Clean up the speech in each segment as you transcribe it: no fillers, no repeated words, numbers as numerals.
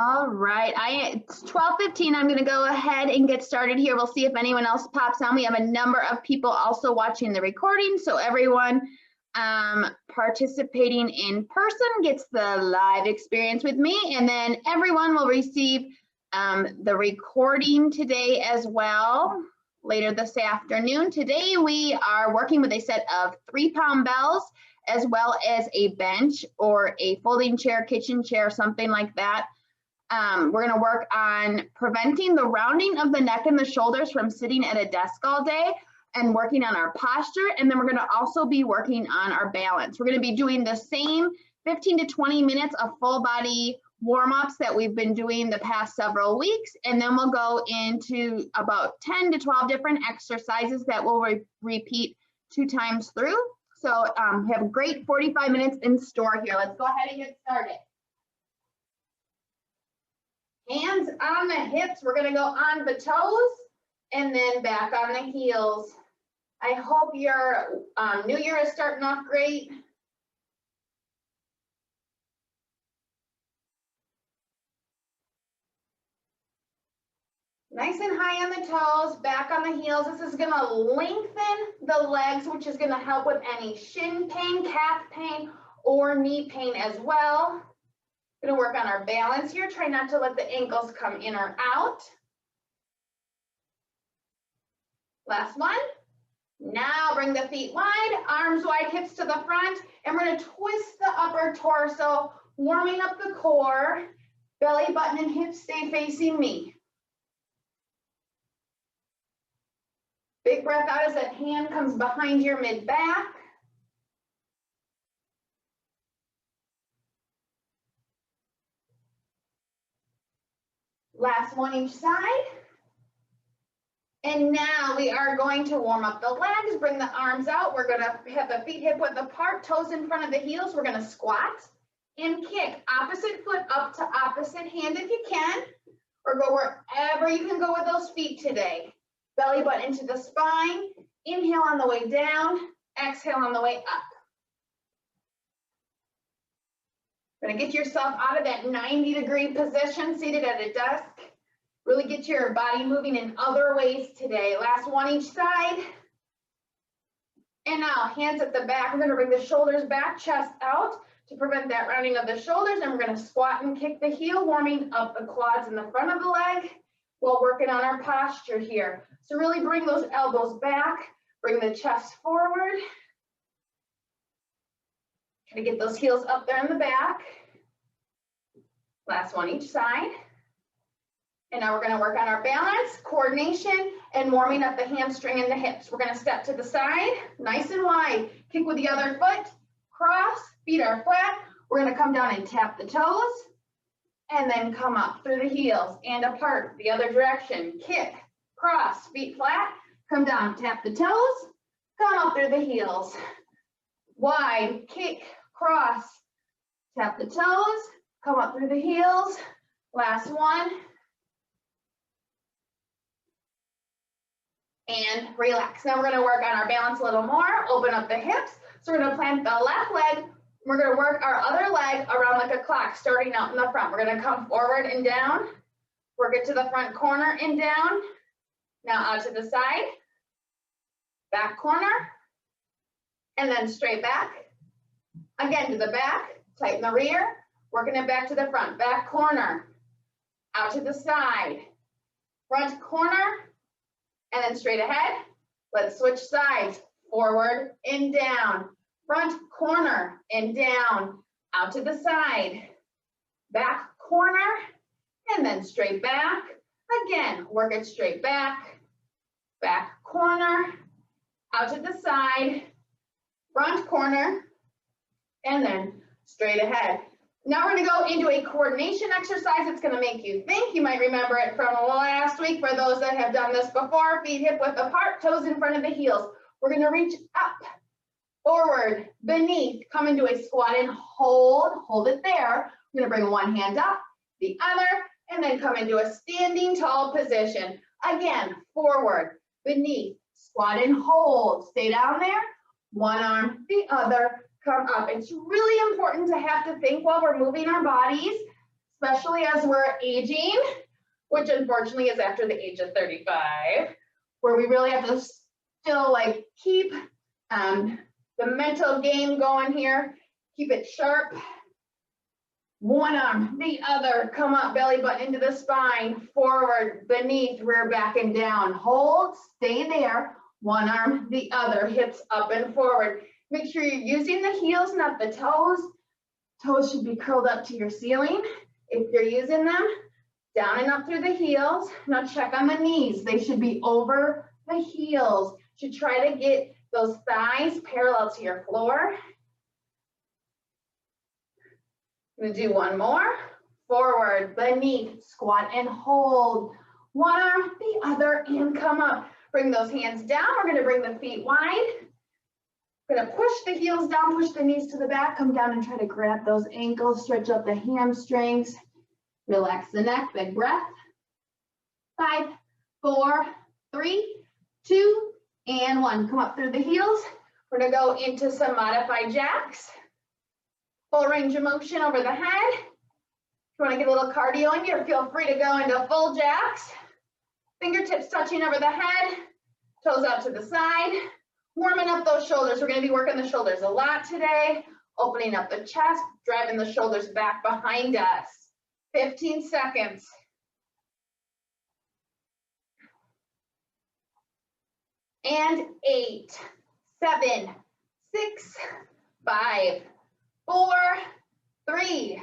All right, it's 12:15. I'm going to go ahead and get started here. We'll see if anyone else pops on. We have a number of people also watching the recording, so everyone participating in person gets the live experience with me, and then everyone will receive the recording today as well later this afternoon. Today we are working with a set of 3-pound bells as well as a bench or a folding chair, kitchen chair, something like that. We're going to work on preventing the rounding of the neck and the shoulders from sitting at a desk all day and working on our posture. And then we're going to also be working on our balance. We're going to be doing the same 15 to 20 minutes of full body warm-ups that we've been doing the past several weeks. And then we'll go into about 10 to 12 different exercises that we'll repeat 2 times through. So we have a great 45 minutes in store here. Let's go ahead and get started. Hands on the hips, we're gonna go on the toes and then back on the heels. I hope your new year is starting off great. Nice and high on the toes, back on the heels. This is gonna lengthen the legs, which is gonna help with any shin pain, calf pain, or knee pain as well. Gonna work on our balance here. Try not to let the ankles come in or out. Last one. Now bring the feet wide, arms wide, hips to the front, and we're gonna twist the upper torso, warming up the core. Belly button and hips stay facing me. Big breath out as that hand comes behind your mid-back. Last one each side. And now we are going to warm up the legs, bring the arms out. We're gonna have the feet hip width apart, toes in front of the heels. We're gonna squat and kick. Opposite foot up to opposite hand if you can, or go wherever you can go with those feet today. Belly button into the spine. Inhale on the way down, exhale on the way up. Gonna get yourself out of that 90-degree position, seated at a desk. Really get your body moving in other ways today. Last one each side. And now hands at the back. We're gonna bring the shoulders back, chest out to prevent that rounding of the shoulders. And we're gonna squat and kick the heel, warming up the quads in the front of the leg while working on our posture here. So really bring those elbows back, bring the chest forward. Try to get those heels up there in the back. Last one each side. And now we're gonna work on our balance, coordination, and warming up the hamstring and the hips. We're gonna step to the side, nice and wide. Kick with the other foot, cross, feet are flat. We're gonna come down and tap the toes, and then come up through the heels and apart the other direction. Kick, cross, feet flat, come down, tap the toes, come up through the heels. Wide, kick, cross, tap the toes, come up through the heels. Last one. And relax. Now we're gonna work on our balance a little more, open up the hips. So we're gonna plant the left leg. We're gonna work our other leg around like a clock, starting out in the front. We're gonna come forward and down, work it to the front corner and down. Now out to the side, back corner, and then straight back. Again to the back, tighten the rear, working it back to the front, back corner, out to the side, front corner, and then straight ahead. Let's switch sides, forward and down. Front corner and down, out to the side, back corner, and then straight back. Again, work it straight back, back corner, out to the side, front corner, and then straight ahead. Now we're gonna go into a coordination exercise. It's gonna make you think. You might remember it from last week for those that have done this before. Feet hip width apart, toes in front of the heels. We're gonna reach up, forward, beneath, come into a squat and hold it there. We're gonna bring one hand up, the other, and then come into a standing tall position. Again, forward, beneath, squat and hold. Stay down there, one arm, the other, come up. It's really important to have to think while we're moving our bodies, especially as we're aging, which unfortunately is after the age of 35, where we really have to still like keep the mental game going here. Keep it sharp. One arm, the other, come up, belly button into the spine, forward, beneath, rear, back, and down. Hold, stay there. One arm, the other, hips up and forward. Make sure you're using the heels, not the toes. Toes should be curled up to your ceiling. If you're using them, down and up through the heels. Now check on the knees. They should be over the heels. You should try to get those thighs parallel to your floor. I'm gonna do one more. Forward, beneath, squat and hold. One arm, the other, and come up. Bring those hands down. We're gonna bring the feet wide. We're gonna push the heels down, push the knees to the back, come down and try to grab those ankles, stretch up the hamstrings. Relax the neck, big breath. 5, 4, 3, 2, and 1. Come up through the heels. We're gonna go into some modified jacks. Full range of motion over the head. If you wanna get a little cardio in here, feel free to go into full jacks. Fingertips touching over the head, toes out to the side. Warming up those shoulders. We're gonna be working the shoulders a lot today. Opening up the chest, driving the shoulders back behind us. 15 seconds. And 8, 7, 6, 5, 4, 3,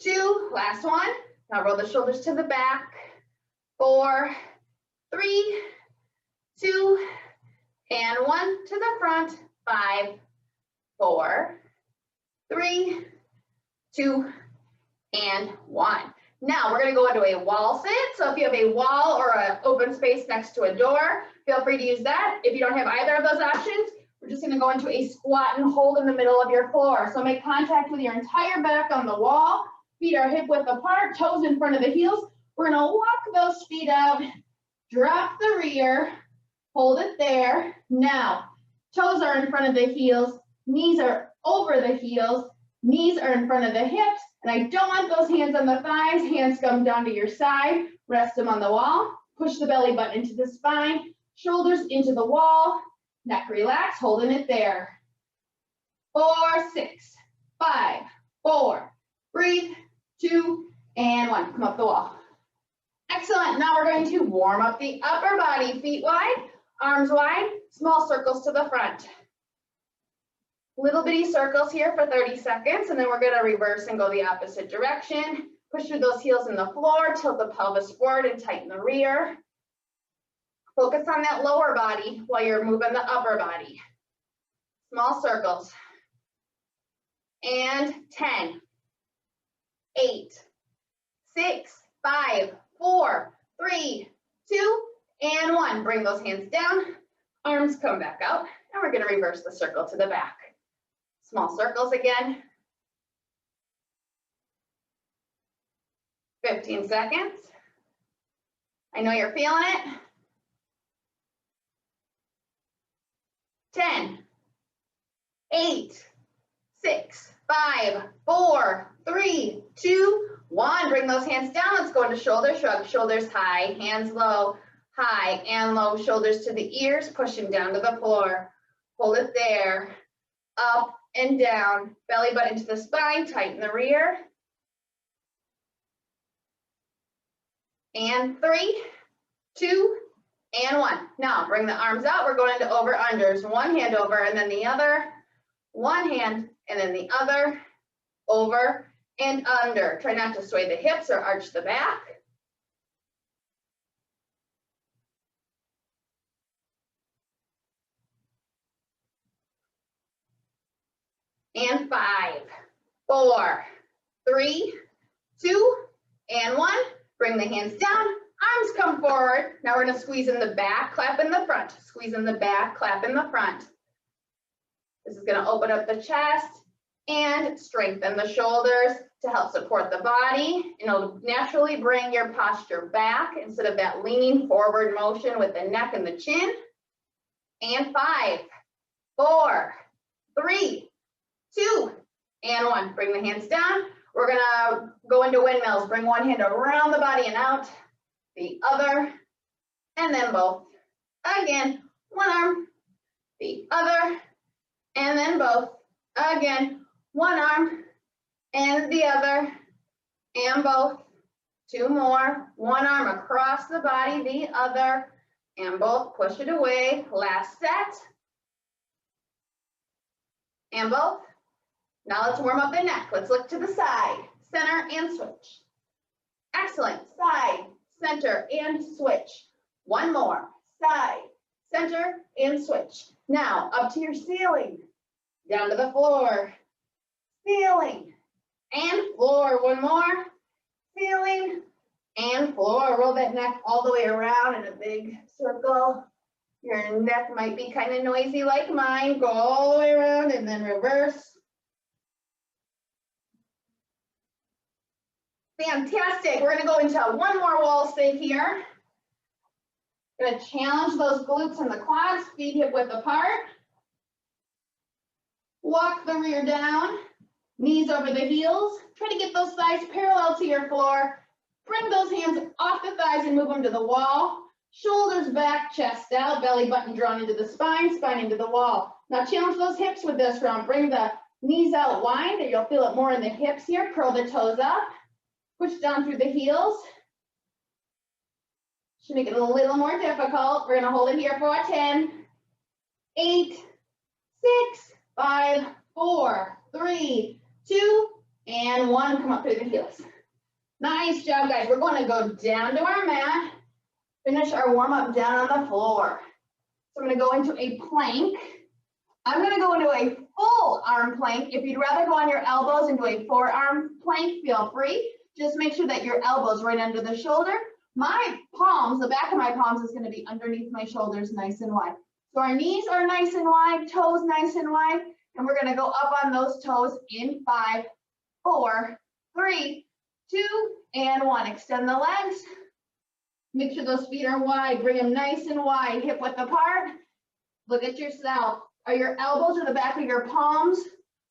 2, last one. Now roll the shoulders to the back. 4, 3, 2, and 1 to the front. 5, 4, 3, 2, and 1. Now we're gonna go into a wall sit. So if you have a wall or an open space next to a door, feel free to use that. If you don't have either of those options, we're just gonna go into a squat and hold in the middle of your floor. So make contact with your entire back on the wall. Feet are hip width apart, toes in front of the heels. We're gonna walk those feet out, drop the rear, hold it there. Now, toes are in front of the heels, knees are over the heels, knees are in front of the hips, and I don't want those hands on the thighs. Hands come down to your side, rest them on the wall, push the belly button into the spine, shoulders into the wall, neck relax, holding it there. 4, 6, 5, 4, breathe, 2, and 1. Come up the wall. Excellent. Now we're going to warm up the upper body. Feet wide, arms wide, small circles to the front. Little bitty circles here for 30 seconds, and then we're going to reverse and go the opposite direction. Push through those heels in the floor, tilt the pelvis forward and tighten the rear. Focus on that lower body while you're moving the upper body. Small circles. And 10, 8, 6, 5, 4, 3, 2, and 1. Bring those hands down, arms come back out, and we're going to reverse the circle to the back. Small circles again. 15 seconds. I know you're feeling it. 10, 8, 6, 5, 4, 3, 2, 1. Bring those hands down. Let's go into shoulder shrug. Shoulders high, hands low, high and low. Shoulders to the ears, pushing down to the floor. Hold it there. Up and down. Belly button to the spine. Tighten the rear. And 3, 2, and 1. Now bring the arms out. We're going into over unders. One hand over and then the other. One hand and then the other. Over and under. Try not to sway the hips or arch the back. And 5, 4, 3, 2, and 1. Bring the hands down, arms come forward. Now we're gonna squeeze in the back, clap in the front. Squeeze in the back, clap in the front. This is gonna open up the chest and strengthen the shoulders to help support the body. And it'll naturally bring your posture back instead of that leaning forward motion with the neck and the chin. And 5, 4, 3, 2, and 1. Bring the hands down. We're gonna Go into windmills. Bring one hand around the body and out, the other, and then both. Again, one arm, the other, and then both. Again, one arm and the other, and both. Two more. One arm across the body, the other, and both. Push it away. Last set. And both. Now let's warm up the neck. Let's look to the side, center, and switch. Excellent. Side, center, and switch. One more. Side, center, and switch. Now up to your ceiling, down to the floor, ceiling, and floor. One more. Ceiling and floor. Roll that neck all the way around in a big circle. Your neck might be kind of noisy like mine. Go all the way around and then reverse. Fantastic. We're going to go into one more wall stay here. Going to challenge those glutes and the quads, feet hip width apart. Walk the rear down, knees over the heels. Try to get those thighs parallel to your floor. Bring those hands off the thighs and move them to the wall. Shoulders back, chest out, belly button drawn into the spine, spine into the wall. Now challenge those hips with this round. Bring the knees out wide, you'll feel it more in the hips here. Curl the toes up. Push down through the heels. Should make it a little more difficult. We're gonna hold it here for 10, 8, 6, 5, 4, 3, 2, and 1. Come up through the heels. Nice job, guys. We're going to go down to our mat. Finish our warm-up down on the floor. So I'm going to go into a plank. I'm going to go into a full arm plank. If you'd rather go on your elbows into a forearm plank, feel free. Just make sure that your elbow's right under the shoulder. My palms, the back of my palms is going to be underneath my shoulders, nice and wide. So our knees are nice and wide, toes nice and wide, and we're going to go up on those toes in 5, 4, 3, 2, and 1. Extend the legs. Make sure those feet are wide. Bring them nice and wide, hip width apart. Look at yourself. Are your elbows or the back of your palms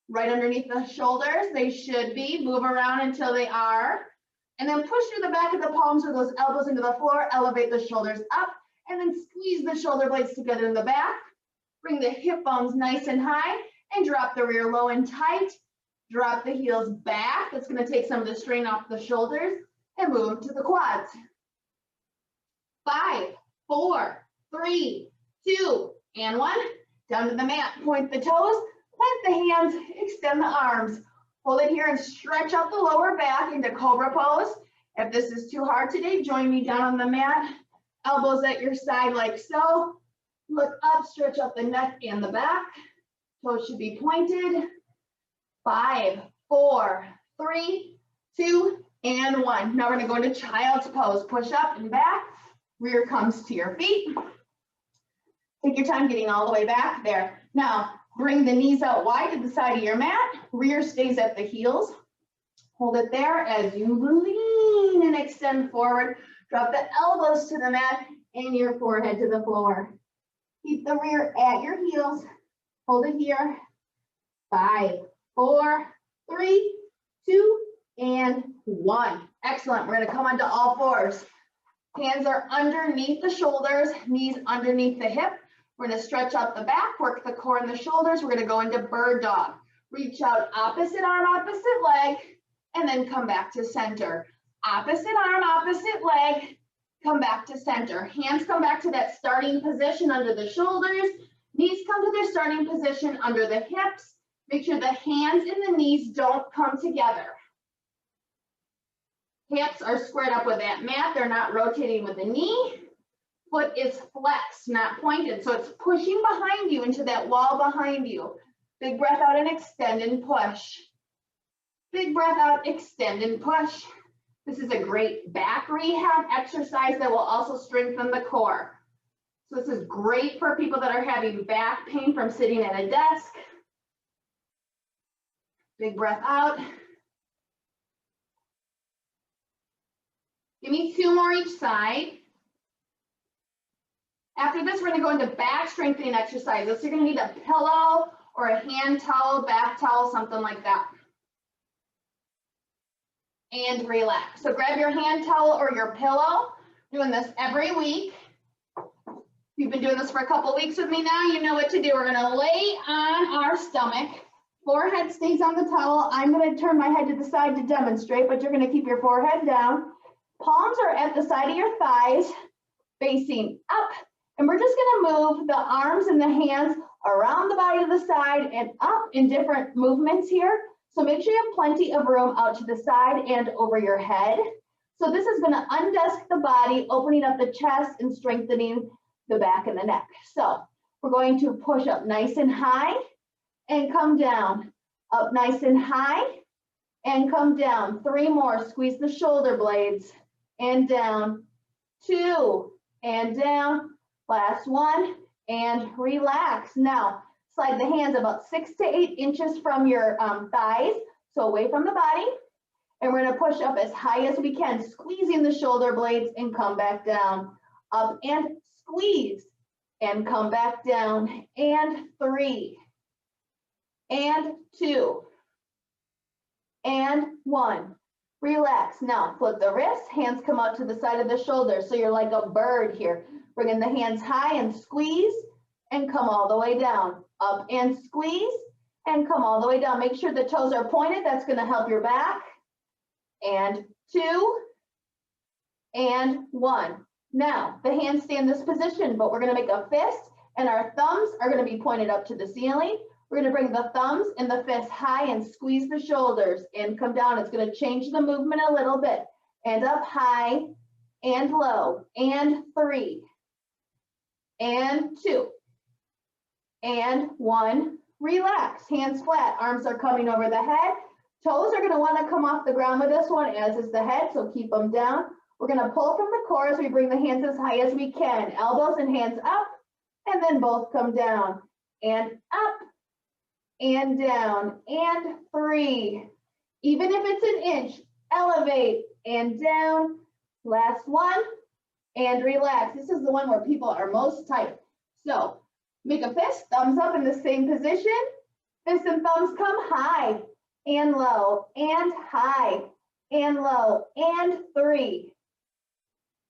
right underneath the shoulders? They should be. Move around until they are. And then push through the back of the palms or those elbows into the floor. Elevate the shoulders up. And then squeeze the shoulder blades together in the back. Bring the hip bones nice and high. And drop the rear low and tight. Drop the heels back. That's going to take some of the strain off the shoulders. And move to the quads. 5, 4, 3, 2, and 1. Down to the mat. Point the toes. Plant the hands. Extend the arms. Hold it here and stretch out the lower back into cobra pose. If this is too hard today, join me down on the mat. Elbows at your side like so. Look up, stretch out the neck and the back. Toes should be pointed. 5, 4, 3, 2, and 1. Now we're going to go into child's pose. Push up and back. Rear comes to your feet. Take your time getting all the way back there. Now, bring the knees out wide to the side of your mat. Rear stays at the heels. Hold it there as you lean and extend forward. Drop the elbows to the mat and your forehead to the floor. Keep the rear at your heels. Hold it here. 5, 4, 3, 2, and 1. Excellent. We're going to come onto all fours. Hands are underneath the shoulders, knees underneath the hip. We're going to stretch out the back, work the core and the shoulders. We're going to go into bird dog. Reach out opposite arm, opposite leg, and then come back to center. Opposite arm, opposite leg, come back to center. Hands come back to that starting position under the shoulders. Knees come to their starting position under the hips. Make sure the hands and the knees don't come together. Hips are squared up with that mat. They're not rotating with the knee. Foot is flexed, not pointed. So it's pushing behind you into that wall behind you. Big breath out and extend and push. Big breath out, extend and push. This is a great back rehab exercise that will also strengthen the core. So this is great for people that are having back pain from sitting at a desk. Big breath out. Give me 2 more each side. After this, we're going to go into back strengthening exercises. So you're going to need a pillow or a hand towel, bath towel, something like that. and relax. So grab your hand towel or your pillow. Doing this every week. You've been doing this for a couple weeks with me now. You know what to do. We're gonna lay on our stomach. Forehead stays on the towel. I'm gonna turn my head to the side to demonstrate, but you're gonna keep your forehead down. Palms are at the side of your thighs, facing up. And we're just gonna move the arms and the hands around the body to the side and up in different movements here. So make sure you have plenty of room out to the side and over your head. So this is gonna undesk the body, opening up the chest and strengthening the back and the neck. So we're going to push up nice and high and come down. Up nice and high and come down. 3 more, squeeze the shoulder blades and down. 2 and down. Last 1 and relax. Now slide the hands about 6 to 8 inches from your thighs, so away from the body. And we're gonna push up as high as we can, squeezing the shoulder blades and come back down. Up and squeeze and come back down. And 3 and 2 and 1. Relax. Now flip the wrists, hands come out to the side of the shoulder. So you're like a bird here. Bringing the hands high and squeeze and come all the way down. Up and squeeze and come all the way down. Make sure the toes are pointed. That's going to help your back. And 2 and 1. Now the hands stay in this position, but we're going to make a fist and our thumbs are going to be pointed up to the ceiling. We're going to bring the thumbs and the fist high and squeeze the shoulders and come down. It's going to change the movement a little bit. And up high and low. And 3 and 2 and 1. Relax. Hands flat. Arms are coming over the head. Toes are going to want to come off the ground with this one, as is the head, so keep them down. We're going to pull from the core as we bring the hands as high as we can. Elbows and hands up, and then both come down. And up, and down, and 3. Even if it's an inch, elevate, and down. Last 1, and relax. This is the one where people are most tight. So make a fist, thumbs up in the same position. Fists and thumbs come high and low, and high and low, and 3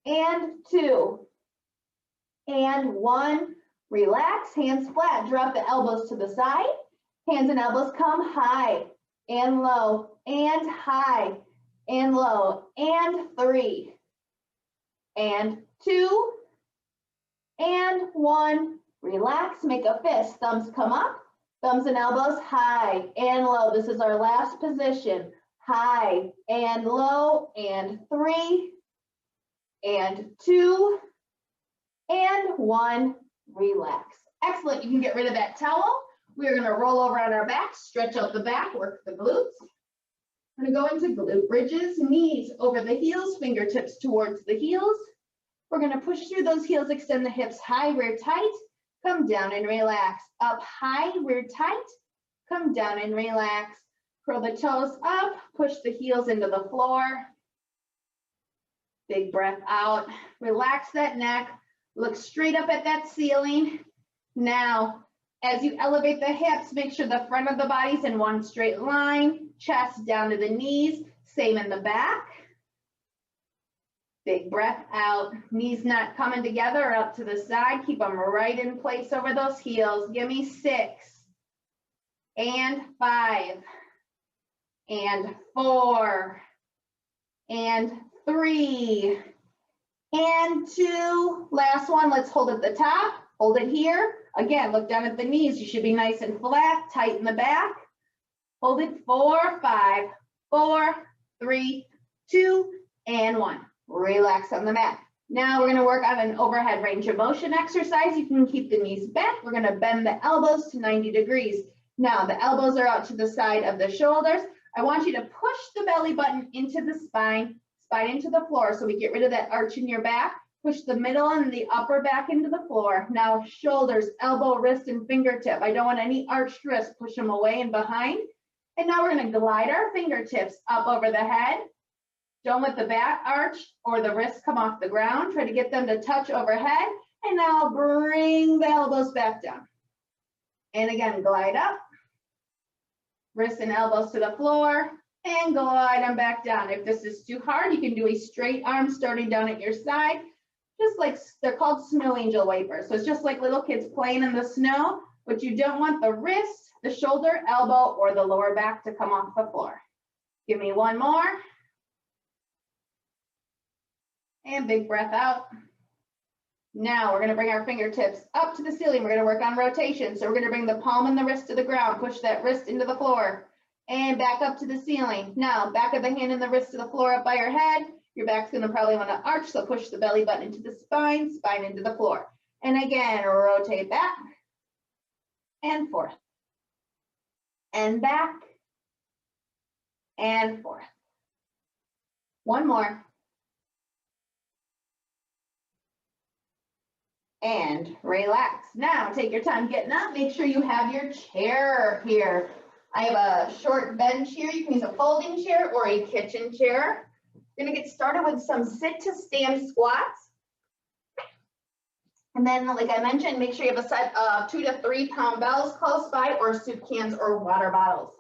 and 2 and 1. Relax, hands flat, drop the elbows to the side. Hands and elbows come high and low, and high and low, and 3 and 2 and 1. Relax, make a fist, thumbs come up, thumbs and elbows high and low. This is our last position. High and low, and 3 and 2 and 1. Relax. Excellent. You can get rid of that towel. We're going to roll over on our back, stretch out the back, work the glutes. We're going to go into glute bridges, knees over the heels, fingertips towards the heels. We're going to push through those heels, extend the hips high, rear tight, come down and relax. Up high, rear tight, come down and relax. Curl the toes up, push the heels into the floor. Big breath out. Relax that neck. Look straight up at that ceiling. Now, as you elevate the hips, make sure the front of the body's in one straight line. Chest down to the knees. Same in the back. Big breath out. Knees not coming together or up to the side. Keep them right in place over those heels. Give me 6 and 5 and 4 and 3 and 2. Last one. Let's hold at the top. Hold it here. Again, look down at the knees. You should be nice and flat. Tight in the back. Hold it. 4, 5, 4, 3, 2, and 1. Relax on the mat. Now we're going to work on an overhead range of motion exercise. You can keep the knees bent. We're going to bend the elbows to 90 degrees. Now the elbows are out to the side of the shoulders. I want you to push the belly button into the spine into the floor, so we get rid of that arch in your back. Push the middle and the upper back into the floor. Now shoulders, elbow, wrist, and fingertip. I don't want any arched wrists. Push them away and behind. And now we're going to glide our fingertips up over the head. Don't let the back arch or the wrists come off the ground. Try to get them to touch overhead. And now bring the elbows back down. And again, glide up. Wrists and elbows to the floor. and glide them back down. If this is too hard, you can do a straight arm starting down at your side, just like they're called snow angel wipers. So it's just like little kids playing in the snow, but you don't want the wrist, the shoulder, elbow, or the lower back to come off the floor. Give me one more. And big breath out. Now we're going to bring our fingertips up to the ceiling. We're going to work on rotation. So we're going to bring the palm and the wrist to the ground. Push that wrist into the floor and back up to the ceiling. Now back of the hand and the wrist to the floor up by your head. Your back's going to probably want to arch, so push the belly button into the spine, spine into the floor. And again, rotate back and forth. And back and forth. One more. And relax. Now take your time getting up. Make sure you have your chair here. I have a short bench here. You can use a folding chair or a kitchen chair. We're going to get started with some sit to stand squats. And then, like I mentioned, make sure you have a set of 2 to 3 pound bells close by, or soup cans or water bottles.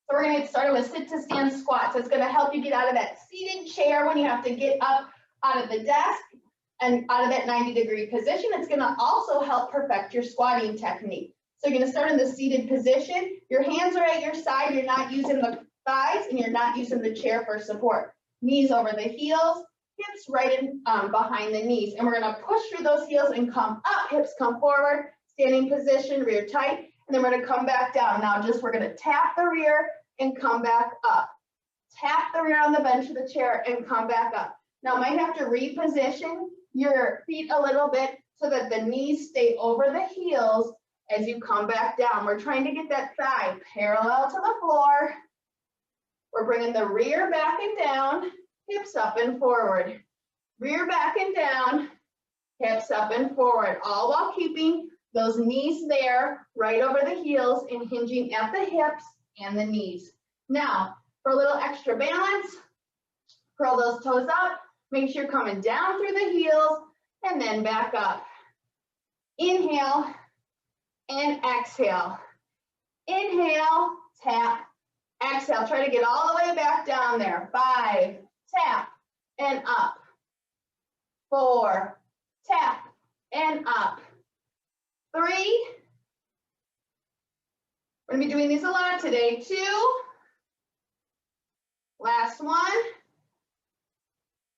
So we're going to get started with sit to stand squats. It's going to help you get out of that seated chair when you have to get up out of the desk and out of that 90-degree position. It's going to also help perfect your squatting technique. So you're going to start in the seated position. Your hands are at your side. You're not using the thighs and you're not using the chair for support. Knees over the heels, hips right in behind the knees. And we're going to push through those heels and come up. Hips come forward, standing position, rear tight. And then we're going to come back down. Now we're going to tap the rear and come back up. Tap the rear on the bench of the chair and come back up. Now might have to reposition your feet a little bit so that the knees stay over the heels as you come back down. We're trying to get that thigh parallel to the floor. We're bringing the rear back and down, hips up and forward. Rear back and down, hips up and forward, all while keeping those knees there, right over the heels and hinging at the hips and the knees. Now, for a little extra balance, curl those toes up. Make sure you're coming down through the heels and then back up. Inhale and exhale. Inhale, tap, exhale. Try to get all the way back down there. 5, tap, and up. 4, tap, and up. 3. We're going to be doing these a lot today. 2. Last one.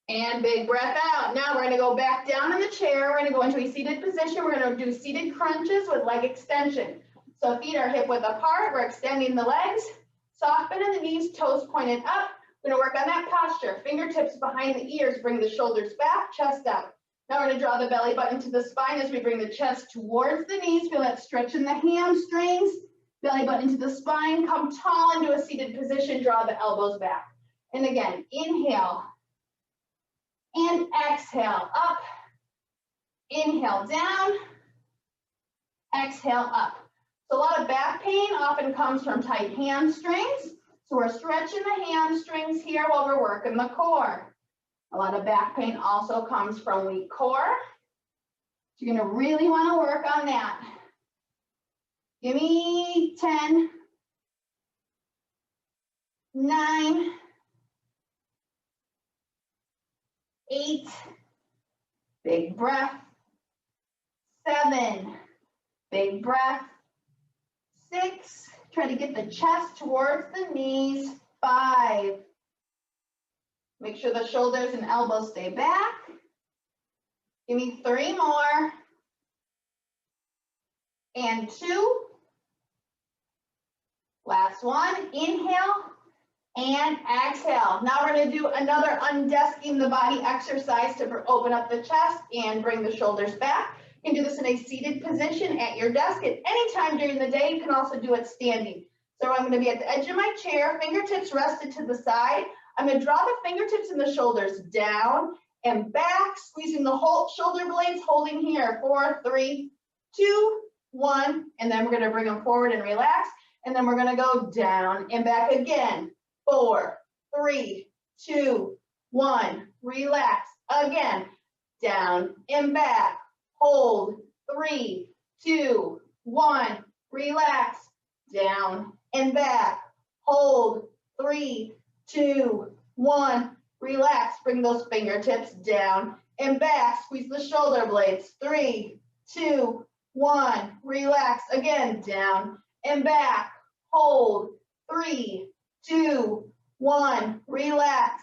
And big breath out. Now we're going to go back down in the chair. We're going to go into a seated position. We're going to do seated crunches with leg extension. So feet are hip width apart. We're extending the legs. Soft bend in the knees, toes pointed up. We're going to work on that posture. Fingertips behind the ears. Bring the shoulders back, chest out. Now we're going to draw the belly button to the spine as we bring the chest towards the knees. Feel that stretch in the hamstrings. Belly button to the spine. Come tall into a seated position. Draw the elbows back. And again, inhale. And exhale, up. Inhale, down. Exhale, up. So a lot of back pain often comes from tight hamstrings. So we're stretching the hamstrings here while we're working the core. A lot of back pain also comes from weak core. So you're going to really want to work on that. Give me 10, 9, 8, big breath. 7, big breath. 6, try to get the chest towards the knees. 5, make sure the shoulders and elbows stay back. Give me 3 more. And 2. Last one. Inhale and exhale. Now we're going to do another undesking the body exercise to open up the chest and bring the shoulders back. You can do this in a seated position at your desk at any time during the day. You can also do it standing. So I'm going to be at the edge of my chair, fingertips rested to the side. I'm going to draw the fingertips and the shoulders down and back, squeezing the whole shoulder blades, holding here. 4, 3, 2, 1. And then we're going to bring them forward and relax. And then we're going to go down and back again. 4, 3, 2, 1. Relax. Again. Down and back. Hold. 3, 2, 1. Relax. Down and back. Hold. 3, 2, 1. Relax. Bring those fingertips down and back. Squeeze the shoulder blades. 3, 2, 1. Relax. Again, down and back. Hold. 3, 2, 1. Relax.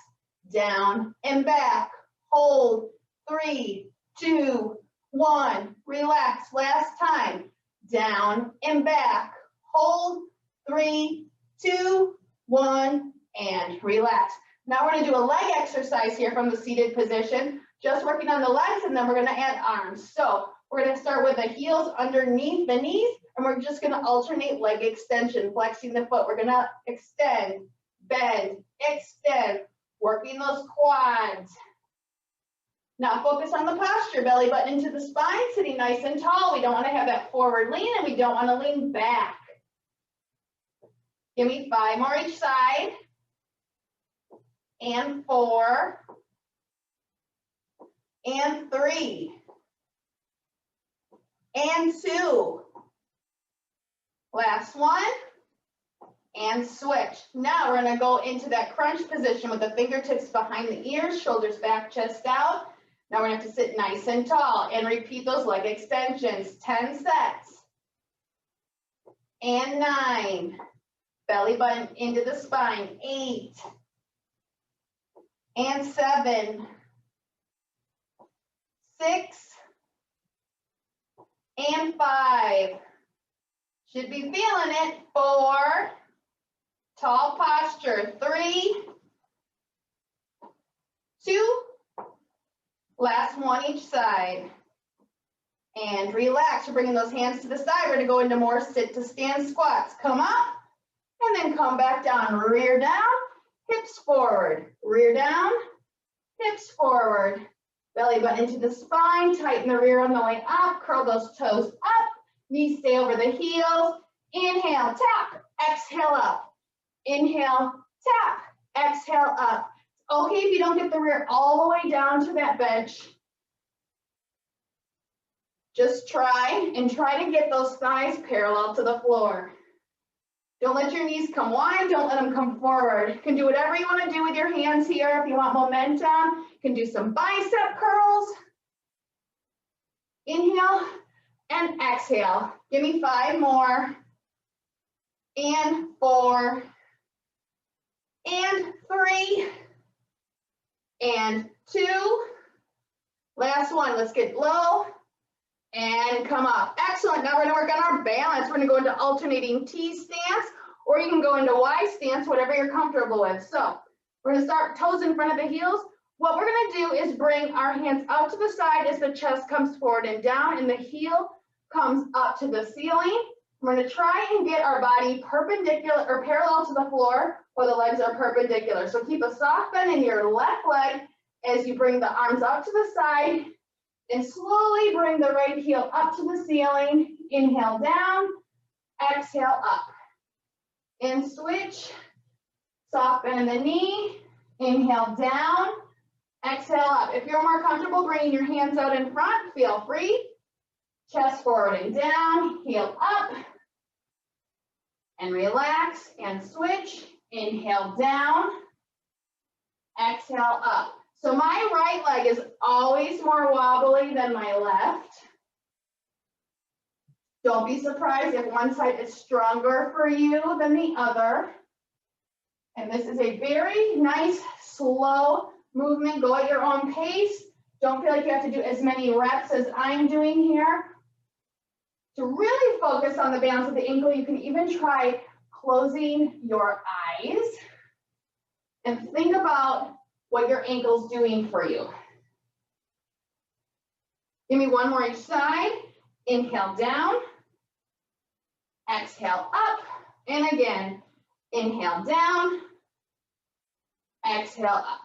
Down and back. Hold. 3, 2, 1. Relax. Last time. Down and back. Hold. 3, 2, 1. And relax. Now we're going to do a leg exercise here from the seated position. Just working on the legs, and then we're going to add arms. So we're going to start with the heels underneath the knees, and we're just going to alternate leg extension, flexing the foot. We're going to extend, bend, extend, working those quads. Now focus on the posture, belly button into the spine, sitting nice and tall. We don't want to have that forward lean, and we don't want to lean back. Give me 5 more each side. And 4. And 3. And 2. Last one. And switch. Now we're going to go into that crunch position with the fingertips behind the ears, shoulders back, chest out. Now we're going to have to sit nice and tall and repeat those leg extensions. 10 sets. And 9. Belly button into the spine. 8. And 7. 6. And 5. Should be feeling it. 4. Tall posture. 3. 2. Last one each side. And relax. We're bringing those hands to the side. We're going to go into more sit to stand squats. Come up and then come back down. Rear down, hips forward. Rear down, hips forward. Belly button into the spine. Tighten the rear on the way up. Curl those toes up. Knees stay over the heels. Inhale, tap. Exhale up. Inhale, tap. Exhale up. Okay, if you don't get the rear all the way down to that bench, just try to get those thighs parallel to the floor. Don't let your knees come wide. Don't let them come forward. You can do whatever you want to do with your hands here. If you want momentum, you can do some bicep curls. Inhale and exhale. Give me 5 more. And 4. And 3. And 2. Last one. Let's get low and come up. Excellent. Now we're going to work on our balance. We're going to go into alternating T stance, or you can go into Y stance, whatever you're comfortable with. So we're going to start toes in front of the heels. What we're going to do is bring our hands out to the side as the chest comes forward and down, and the heel comes up to the ceiling. We're going to try and get our body perpendicular or parallel to the floor where the legs are perpendicular. So keep a soft bend in your left leg as you bring the arms out to the side, and slowly bring the right heel up to the ceiling. Inhale down, exhale up. And switch, soft bend in the knee, inhale down, exhale up. If you're more comfortable bringing your hands out in front, feel free. Chest forward and down, heel up, and relax and switch. Inhale down, exhale up. So my right leg is always more wobbly than my left. Don't be surprised if one side is stronger for you than the other. And this is a very nice, slow movement. Go at your own pace. Don't feel like you have to do as many reps as I'm doing here. To really focus on the balance of the ankle, you can even try closing your eyes and think about what your ankle's doing for you. Give me 1 more each side. Inhale down, exhale up, and again, inhale down, exhale up.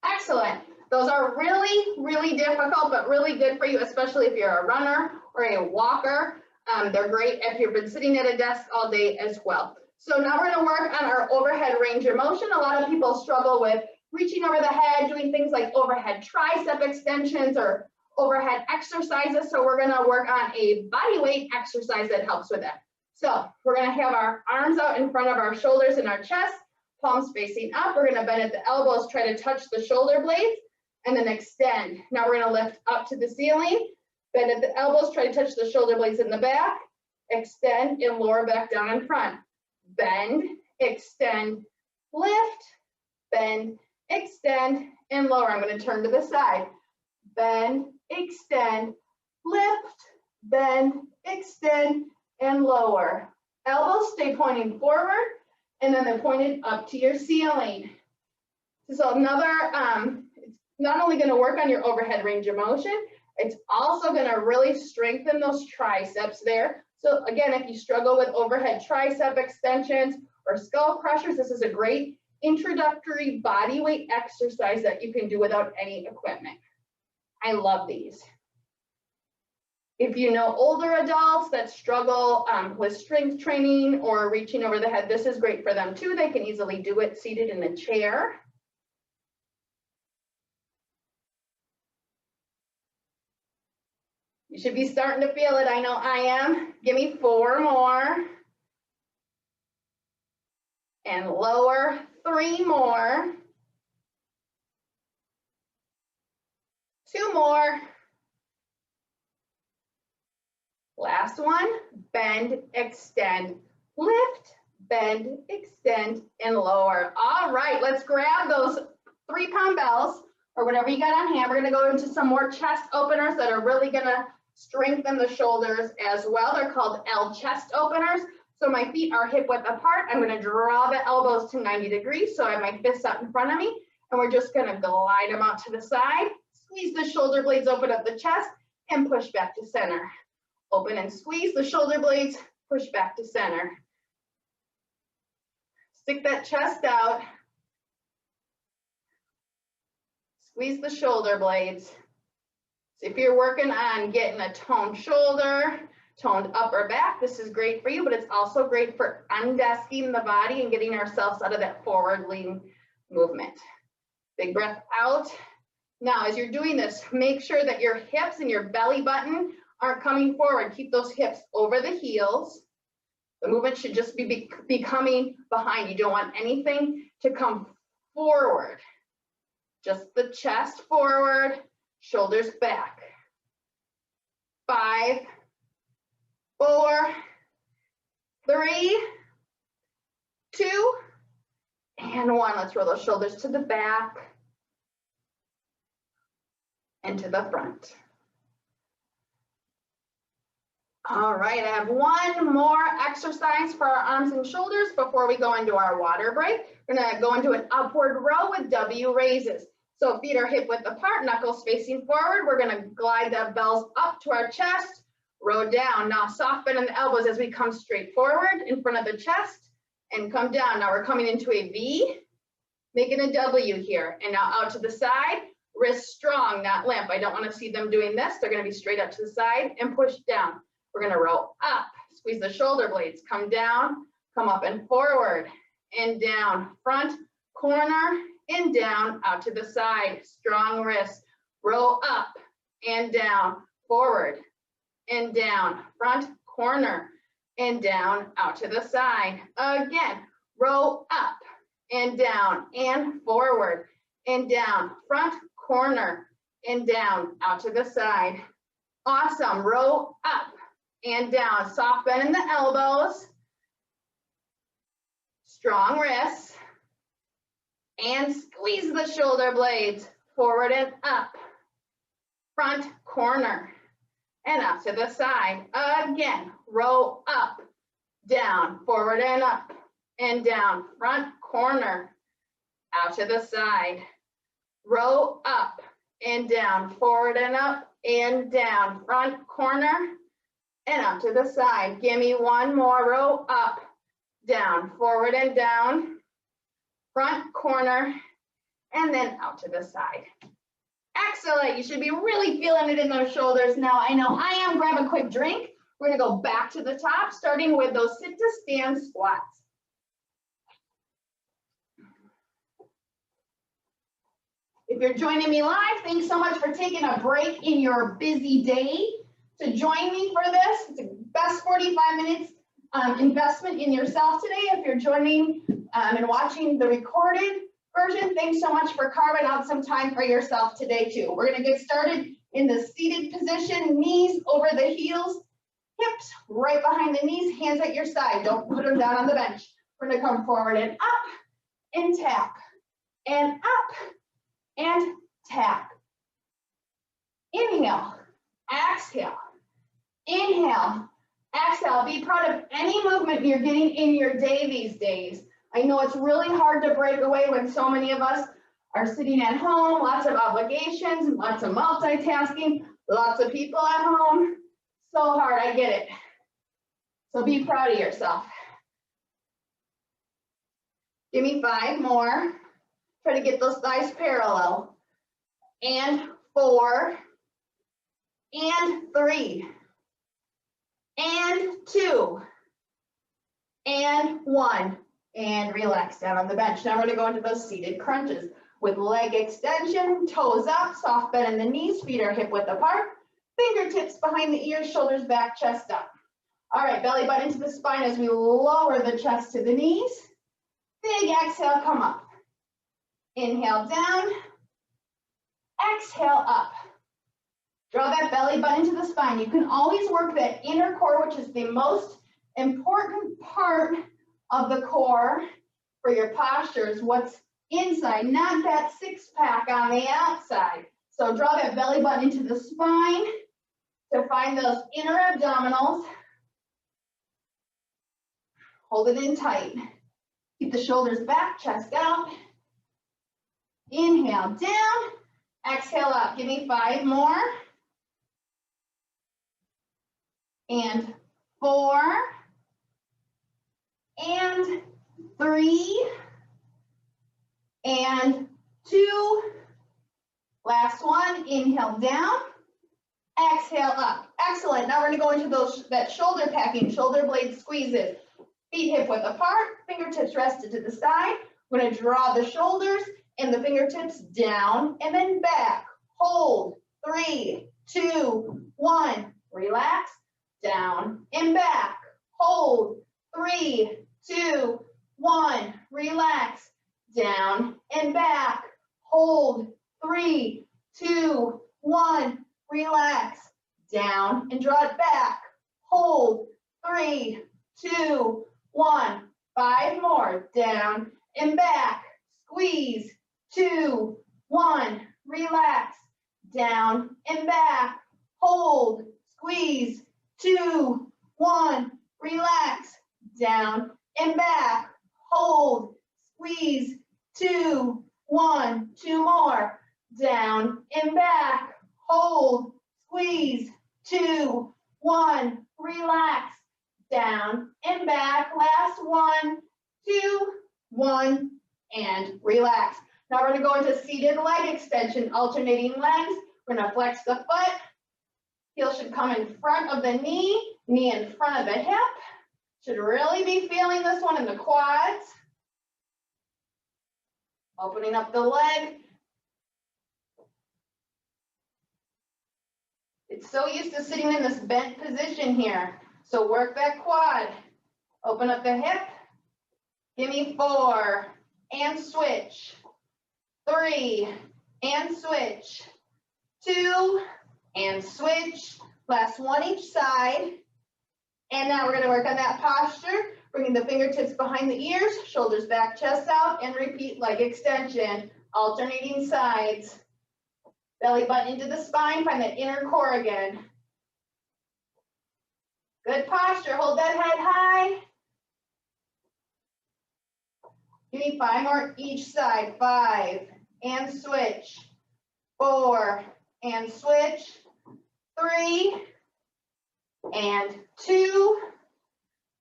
Excellent. Those are really, really difficult, but really good for you, especially if you're a runner or a walker. They're great if you've been sitting at a desk all day as well. So now we're going to work on our overhead range of motion. A lot of people struggle with reaching over the head, doing things like overhead tricep extensions or overhead exercises. So we're going to work on a body weight exercise that helps with that. So we're going to have our arms out in front of our shoulders and our chest, palms facing up. We're gonna bend at the elbows, try to touch the shoulder blades, and then extend. Now we're gonna lift up to the ceiling, bend at the elbows, try to touch the shoulder blades in the back, extend, and lower back down in front. Bend, extend, lift, bend, extend, and lower. I'm gonna turn to the side. Bend, extend, lift, bend, extend, and lower. Elbows stay pointing forward, and then they're pointed up to your ceiling. So another, it's not only gonna work on your overhead range of motion, it's also gonna really strengthen those triceps there. So again, if you struggle with overhead tricep extensions or skull crushers, this is a great introductory body weight exercise that you can do without any equipment. I love these. If you know older adults that struggle with strength training or reaching over the head, this is great for them too. They can easily do it seated in a chair. You should be starting to feel it. I know I am. Give me 4 more. And lower, 3 more. 2 more. Last one, bend, extend, lift, bend, extend, and lower. All right, let's grab those 3-pound bells or whatever you got on hand. We're gonna go into some more chest openers that are really gonna strengthen the shoulders as well. They're called L chest openers. So my feet are hip width apart. I'm gonna draw the elbows to 90 degrees. So I have my fists up in front of me, and we're just gonna glide them out to the side, squeeze the shoulder blades open up the chest, and push back to center. Open and squeeze the shoulder blades, push back to center. Stick that chest out. Squeeze the shoulder blades. So if you're working on getting a toned shoulder, toned upper back, this is great for you, but it's also great for undesking the body and getting ourselves out of that forward lean movement. Big breath out. Now, as you're doing this, make sure that your hips and your belly button aren't coming forward. Keep those hips over the heels. The movement should just be coming behind. You don't want anything to come forward. Just the chest forward, shoulders back. 5, 4, 3, 2, and 1. Let's roll those shoulders to the back and to the front. All right, I have one more exercise for our arms and shoulders before we go into our water break. We're gonna go into an upward row with W raises. So feet are hip width apart, knuckles facing forward. We're gonna glide the bells up to our chest, row down. Now soft bend in the elbows as we come straight forward in front of the chest and come down. Now we're coming into a V, making a W here. And now out to the side, wrists strong, not limp. I don't wanna see them doing this. They're gonna be straight up to the side and push down. We're gonna roll up, squeeze the shoulder blades, come down, come up and forward, and down, front, corner, and down, out to the side, strong wrists, roll up, and down, forward, and down, front, corner, and down, out to the side. Again, roll up, and down, and forward, and down, front, corner, and down, out to the side. Awesome, roll up, and down, soft bend in the elbows, strong wrists, and squeeze the shoulder blades, forward and up, front, corner, and up to the side. Again, roll up, down, forward and up, and down, front, corner, out to the side. Roll up and down, forward and up, and down, front, corner, and up to the side. Give me one more. Row up, down, forward and down, front, corner, and then out to the side. Excellent. You should be really feeling it in those shoulders now. I know I am. Grab a quick drink. We're going to go back to the top, starting with those sit to stand squats. If you're joining me live, thanks so much for taking a break in your busy day to join me for this. It's the best 45 minutes investment in yourself today. If you're joining and watching the recorded version, thanks so much for carving out some time for yourself today too. We're gonna get started in the seated position, knees over the heels, hips right behind the knees, hands at your side. Don't put them down on the bench. We're gonna come forward and up and tap and up and tap. Inhale, exhale, inhale, exhale. Be proud of any movement you're getting in your day these days. I know it's really hard to break away when so many of us are sitting at home, lots of obligations, lots of multitasking, lots of people at home. So hard, I get it. So be proud of yourself. Give me 5 more. Try to get those thighs parallel. And 4, and 3, and 2, and 1, and relax down on the bench. Now we're gonna go into those seated crunches with leg extension, toes up, soft bend in the knees, feet are hip width apart, fingertips behind the ears, shoulders back, chest up. All right, belly button into the spine as we lower the chest to the knees. Big exhale, come up. Inhale down, exhale up. Draw that belly button to the spine. You can always work that inner core, which is the most important part of the core for your postures. What's inside, not that 6-pack on the outside. So draw that belly button into the spine to find those inner abdominals. Hold it in tight. Keep the shoulders back, chest out. Inhale down, exhale up. Give me 5 more. And 4, and 3, and 2. Last one, inhale down, exhale up. Excellent. Now we're gonna go into that shoulder packing, shoulder blade squeezes. Feet hip width apart, fingertips rested to the side. We're gonna draw the shoulders and the fingertips down and then back. Hold, 3, 2, 1, relax. Down and back. Hold. 3, 2, 1. Relax. Down and back. Hold. 3, 2, 1. Relax. Down and draw it back. Hold. 3, 2, 1. 5 more. Down and back. Squeeze. 2, 1. Relax. Down and back. Hold. Squeeze. 2, 1, relax, down and back, hold, squeeze, 2, 1, 2 more, down and back, hold, squeeze, 2, 1, relax, down and back, last 1, 2, 1, and relax. Now we're gonna go into seated leg extension, alternating legs. We're gonna flex the foot. Heel should come in front of the knee in front of the hip. Should really be feeling this one in the quads. Opening up the leg. It's so used to sitting in this bent position here. So work that quad. Open up the hip. Give me 4, and switch. 3, and switch. 2, and switch. Last 1 each side. And now we're going to work on that posture, bringing the fingertips behind the ears, shoulders back, chest out, and repeat leg extension, alternating sides. Belly button into the spine, find that inner core again. Good posture, hold that head high. Give me 5 more each side. 5, and switch. 4, and switch. 3, and 2.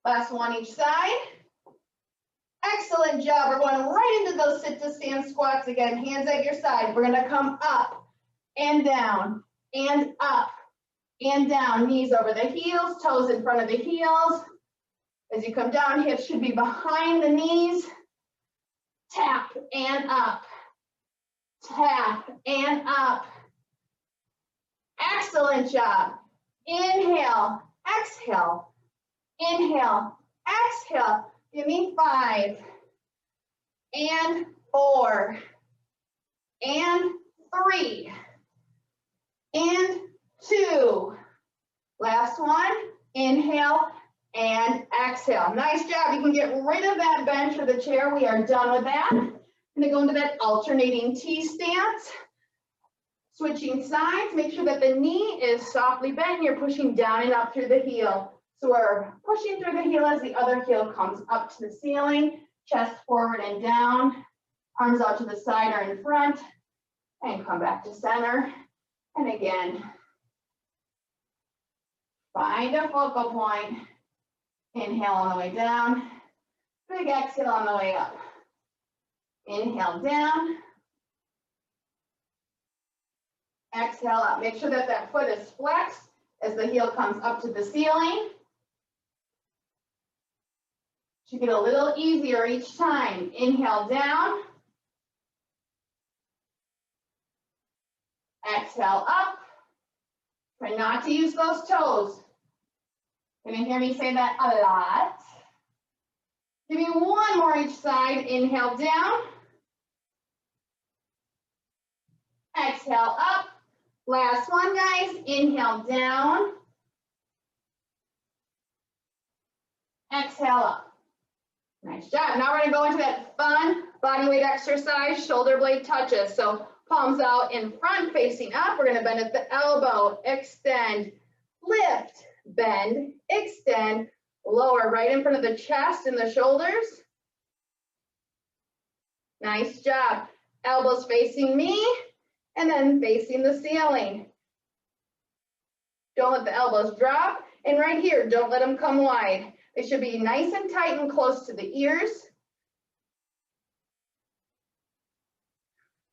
Last 1 each side. Excellent job. We're going right into those sit to stand squats again. Hands at your side. We're going to come up and down and up and down. Knees over the heels, toes in front of the heels. As you come down, hips should be behind the knees. Tap and up. Tap and up. Excellent job. Inhale, exhale, inhale, exhale. Give me 5, and 4, and 3, and 2. Last one, inhale and exhale. Nice job. You can get rid of that bench or the chair. We are done with that. I'm gonna go into that alternating T stance. Switching sides, make sure that the knee is softly bent and you're pushing down and up through the heel. So we're pushing through the heel as the other heel comes up to the ceiling, chest forward and down, arms out to the side or in front, and come back to center. And again, find a focal point. Inhale on the way down, big exhale on the way up. Inhale down, exhale up. Make sure that that foot is flexed as the heel comes up to the ceiling. Should get a little easier each time. Inhale down, exhale up. Try not to use those toes. You're gonna hear me say that a lot. Give me one more each side. Inhale down. Exhale up. Last one, guys. Inhale down. Exhale up. Nice job. Now we're gonna go into that fun body weight exercise, shoulder blade touches. So palms out in front, facing up. We're gonna bend at the elbow, extend, lift, bend, extend, lower right in front of the chest and the shoulders. Nice job. Elbows facing me and then facing the ceiling. Don't let the elbows drop. And right here, don't let them come wide. They should be nice and tight and close to the ears.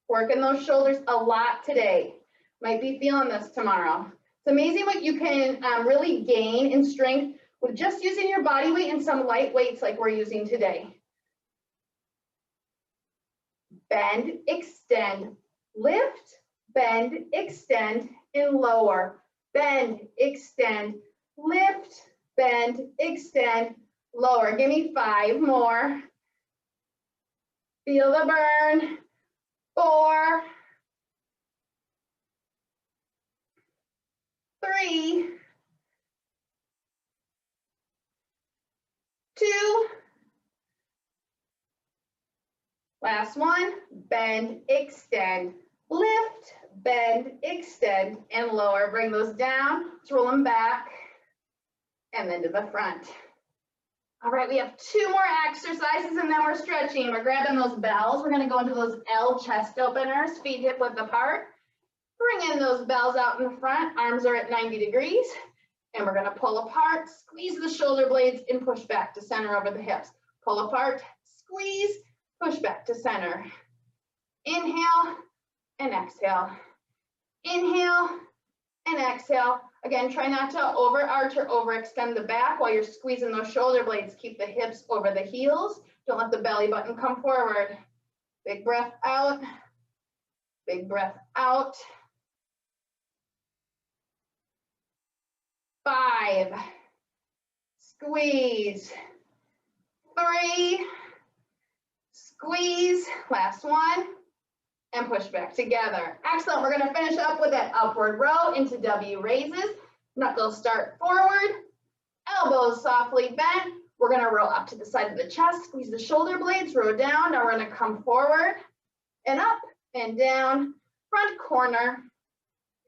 Working those shoulders a lot today. Might be feeling this tomorrow. It's amazing what you can really gain in strength with just using your body weight and some light weights like we're using today. Bend, extend, lift, bend, extend, and lower. Bend, extend, lift, bend, extend, lower. Give me 5 more. Feel the burn. 4, 3, 2, last one, bend, extend, lift, bend, extend, and lower. Bring those down, let's roll them back, and then to the front. All right, we have 2 more exercises and then we're stretching. We're grabbing those bells. We're gonna go into those L chest openers, feet hip width apart. Bring in those bells out in the front, arms are at 90 degrees. And we're gonna pull apart, squeeze the shoulder blades and push back to center over the hips. Pull apart, squeeze, push back to center. Inhale and exhale. Inhale and exhale. Again, try not to overarch or overextend the back while you're squeezing those shoulder blades. Keep the hips over the heels. Don't let the belly button come forward. Big breath out. Big breath out. 5. Squeeze. 3. Squeeze. Last one. And push back together. Excellent. We're going to finish up with that upward row into W raises. Knuckles start forward. Elbows softly bent. We're going to roll up to the side of the chest. Squeeze the shoulder blades. Row down. Now we're going to come forward and up and down. Front corner.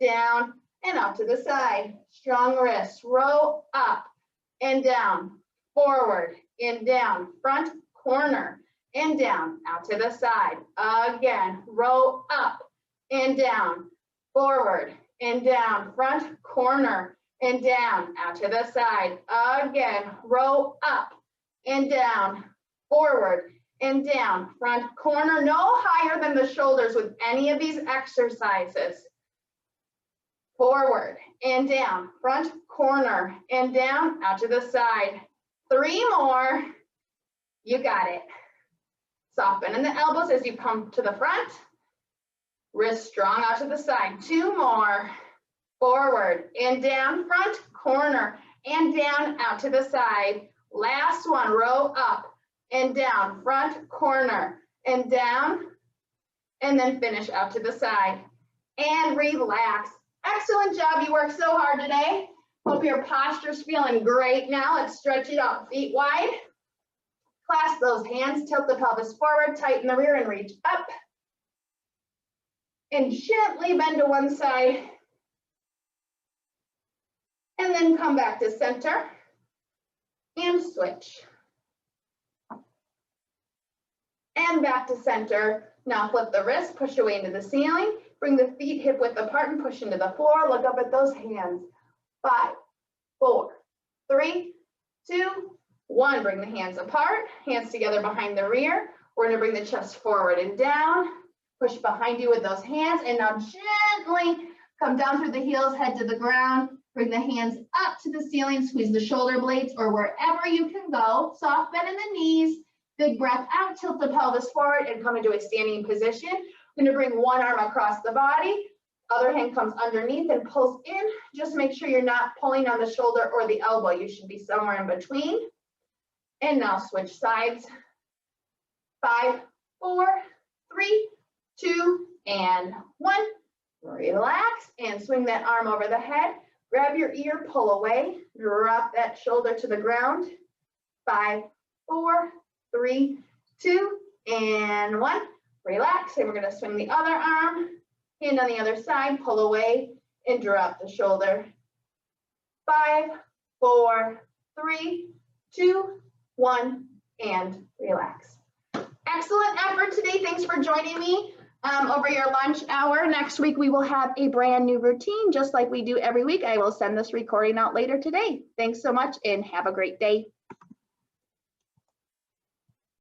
Down and up to the side. Strong wrists. Row up and down. Forward and down. Front corner. And down, out to the side. Again, row up and down, forward and down, front corner and down, out to the side. Again, row up and down, forward and down, front corner, no higher than the shoulders with any of these exercises. Forward and down, front corner and down, out to the side. 3 more, you got it. Soften in the elbows as you come to the front. Wrist strong out to the side. 2 more. Forward and down, front corner and down, out to the side. Last one, row up and down, front corner and down, and then finish out to the side. And relax. Excellent job. You worked so hard today. Hope your posture's feeling great now. Let's stretch it out, feet wide. Clasp those hands, tilt the pelvis forward, tighten the rear and reach up. And gently bend to one side. And then come back to center and switch. And back to center. Now flip the wrist, push away into the ceiling. Bring the feet hip width apart and push into the floor. Look up at those hands. 5, 4, 3, 2, 1. Bring the hands apart, hands together behind the rear. We're going to bring the chest forward and down. Push behind you with those hands. And now gently come down through the heels, head to the ground. Bring the hands up to the ceiling. Squeeze the shoulder blades or wherever you can go. Soft bend in the knees. Big breath out. Tilt the pelvis forward and come into a standing position. We're going to bring one arm across the body. Other hand comes underneath and pulls in. Just make sure you're not pulling on the shoulder or the elbow. You should be somewhere in between. And now switch sides. 5, 4, 3, 2, and 1. Relax and swing that arm over the head. Grab your ear, pull away. Drop that shoulder to the ground. 5, 4, 3, 2, and 1. Relax. And we're going to swing the other arm. Hand on the other side, pull away and drop the shoulder. 5, 4, 3, 2, 1, and relax. Excellent effort today. Thanks for joining me over your lunch hour. Next week, we will have a brand new routine, just like we do every week. I will send this recording out later today. Thanks so much and have a great day.